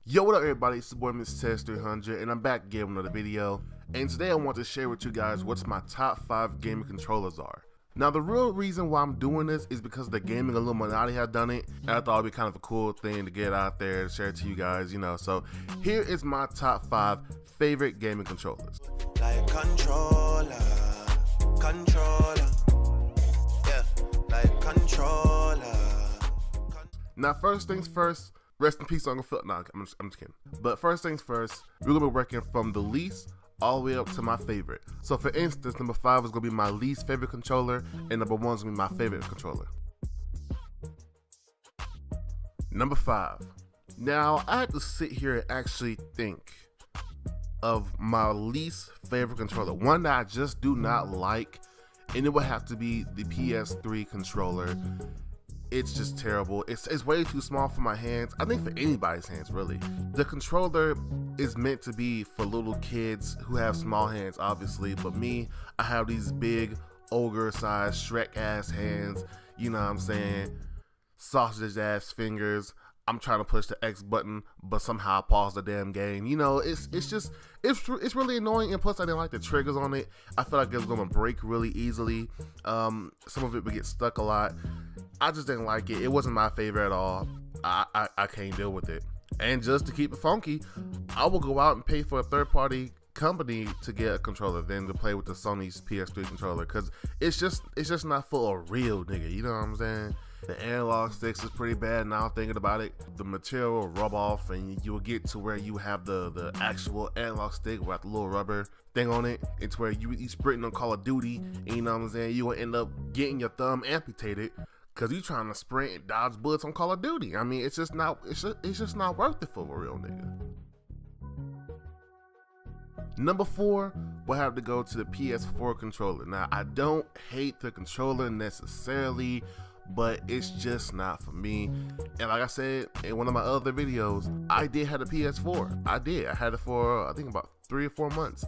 Yo, what up everybody, it's the boy Mr. 300 and I'm back again with another video. And today I want to share with you guys what's my top 5 gaming controllers are. Now the real reason why I'm doing this is because the gaming Illuminati have done it, and I thought it'd be kind of a cool thing to get out there and share it to you guys, you know. So here is my top 5 favorite gaming controllers. Like controller, yeah, like controller. Now first things first, rest in peace, Uncle Phil. Nah, I'm just kidding. But first things first, we're gonna be working from the least all the way up to my favorite. So for instance, number 5 is gonna be my least favorite controller, and number 1 is gonna be my favorite controller. Number 5. Now I had to sit here and actually think of my least favorite controller, one that I just do not like, and it would have to be the PS3 controller. It's just terrible. It's way too small for my hands. I think for anybody's hands, really. The controller is meant to be for little kids who have small hands, obviously, but me, I have these big ogre-sized Shrek-ass hands, you know what I'm saying? Sausage-ass fingers. I'm trying to push the X button, but somehow I pause the damn game. You know, it's really annoying, and plus I didn't like the triggers on it. I feel like it was gonna break really easily. Some of it would get stuck a lot. I just didn't like it. It wasn't my favorite at all. I can't deal with it. And just to keep it funky, I will go out and pay for a third-party company to get a controller than to play with the Sony's PS3 controller, because it's just not full of real nigga. You know what I'm saying? The analog sticks is pretty bad now thinking about it. The material will rub off and you will get to where you have the actual analog stick with the little rubber thing on it. It's where you sprinting on Call of Duty, and you know what I'm saying? You will end up getting your thumb amputated because you're trying to sprint and dodge bullets on Call of Duty. I mean, it's just not worth it for a real nigga. Number 4, we'll have to go to the PS4 controller. Now, I don't hate the controller necessarily, but it's just not for me. And like I said in one of my other videos, I did have a PS4. I had it for I think about 3 or 4 months.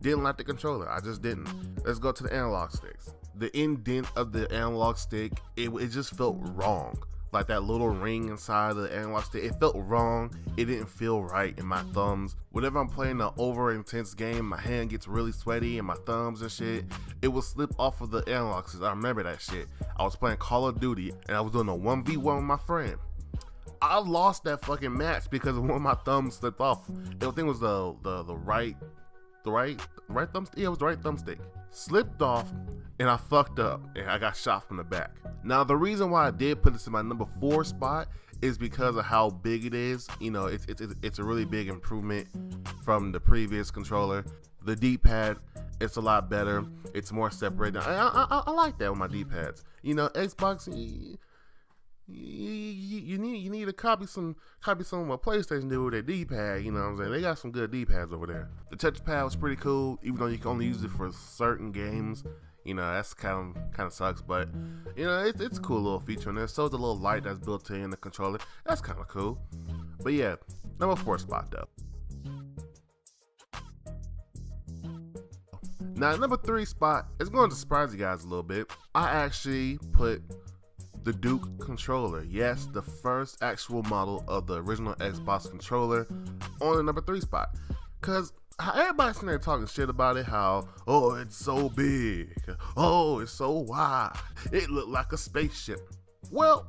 Didn't like the controller. I just didn't. Let's go to the analog sticks. The indent of the analog stick, it just felt wrong. Like that little ring inside of the analog stick, it felt wrong. It didn't feel right in my thumbs. Whenever I'm playing an over intense game, my hand gets really sweaty and my thumbs and shit, it will slip off of the analog sticks. I remember that shit. I was playing Call of Duty and I was doing a 1v1 with my friend. I lost that fucking match because one of my thumbs slipped off. I think it was the right thumbstick. Yeah, it was the right thumbstick. Slipped off and I fucked up and I got shot from the back. Now the reason why I did put this in my number 4 spot is because of how big it is. You know, it's a really big improvement from the previous controller. The D-pad, it's a lot better. It's more separated. I like that with my D-pads. You know, Xbox, you need to copy some of what PlayStation do with their D-pad. You know what I'm saying? They got some good D-pads over there. The touchpad was pretty cool, even though you can only use it for certain games. You know, that's kind of sucks, but you know, it's a cool little feature in there. So is a little light that's built in the controller. That's kind of cool. But yeah, number 4 spot though. Now number 3 spot is going to surprise you guys a little bit. I actually put the Duke controller. Yes, the first actual model of the original Xbox controller on the number 3 spot. Cause everybody's sitting there talking shit about it, how, oh, it's so big, oh, it's so wide, it looked like a spaceship. Well,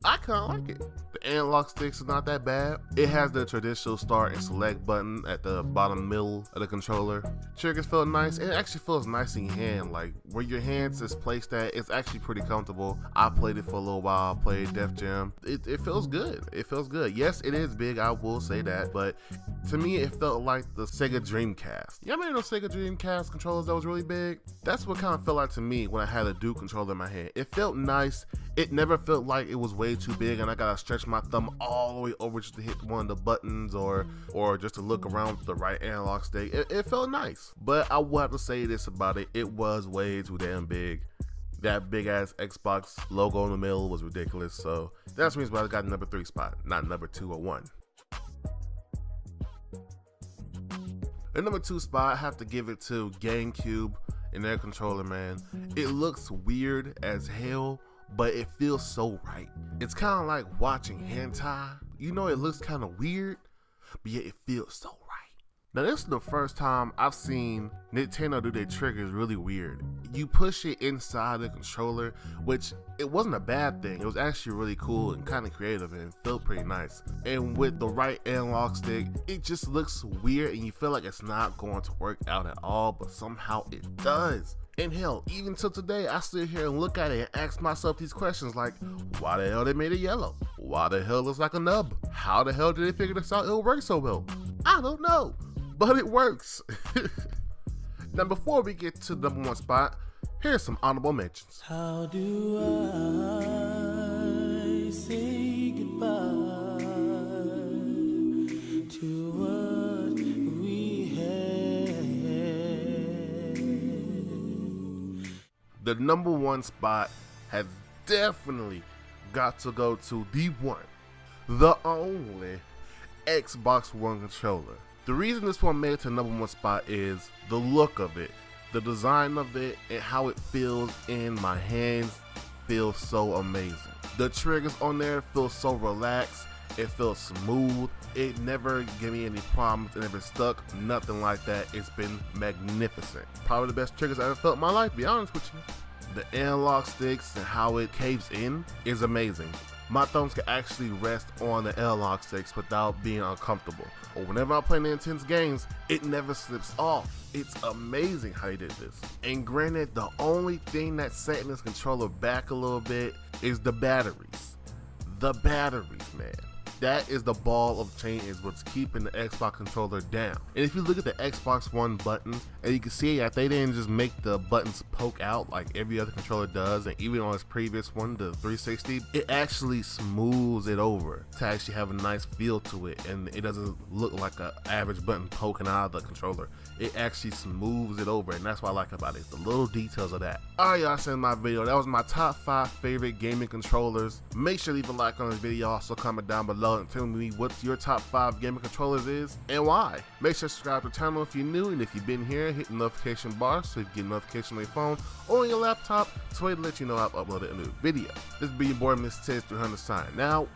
I kind of like it. The analog sticks are not that bad. It has the traditional start and select button at the bottom middle of the controller. Triggers feel nice. It actually feels nice in your hand. Like where your hands is placed at, it's actually pretty comfortable. I played it for a little while. I played Def Jam. It feels good. It feels good. Yes, it is big. I will say that. But to me, it felt like the Sega Dreamcast. You remember those Sega Dreamcast controllers that was really big? That's what kind of felt like to me when I had a Duke controller in my hand. It felt nice. It never felt like it was way too big and I gotta stretch my thumb all the way over just to hit one of the buttons or just to look around with the right analog stick. It felt nice, but I will have to say this about it. It was way too damn big. That big ass Xbox logo in the middle was ridiculous. So that's the reason why I got number 3 spot, not number 2 or 1. The number 2 spot, I have to give it to GameCube and their controller, man. It looks weird as hell, but it feels so right. It's kind of like watching hentai You know, it looks kind of weird, but yet it feels so right. Now, this is the first time I've seen Nintendo do their triggers really weird. You push it inside the controller, which it wasn't a bad thing. It was actually really cool and kind of creative and felt pretty nice. And with the right analog stick, it just looks weird and you feel like it's not going to work out at all, but somehow it does. And hell, even till today, I sit here and look at it and ask myself these questions like, why the hell they made it yellow? Why the hell it looks like a nub? How the hell did they figure this out? It'll work so well. I don't know, but it works. Now, before we get to the #1 spot, here's some honorable mentions. How do I say goodbye to what we had? The #1 spot has definitely got to go to the one, the only Xbox One controller. The reason this one made it to #1 spot is the look of it, the design of it, and how it feels in my hands feels so amazing. The triggers on there feel so relaxed, it feels smooth, it never gave me any problems, it never stuck, nothing like that. It's been magnificent. Probably the best triggers I ever felt in my life, to be honest with you. The analog sticks and how it caves in is amazing. My thumbs can actually rest on the analog sticks without being uncomfortable. Or whenever I play intense games, it never slips off. It's amazing how they did this. And granted, the only thing that's setting this controller back a little bit is the batteries. The batteries, man. That is the ball of chain, is what's keeping the Xbox controller down. And if you look at the Xbox One buttons, and you can see that they didn't just make the buttons poke out like every other controller does, and even on its previous one, the 360, it actually smooths it over to actually have a nice feel to it, and it doesn't look like an average button poking out of the controller. It actually smooths it over, and that's what I like about it, the little details of that. Alright, y'all, seen my video. That was my top 5 favorite gaming controllers. Make sure to leave a like on this video, also comment down below and tell me what your top 5 gaming controllers is and why. Make sure to subscribe to the channel if you're new, and if you've been here, hit the notification bar so you can get a notification on your phone or on your laptop, so to let you know I've uploaded a new video. This is your boy Miss Tez 300 signing out.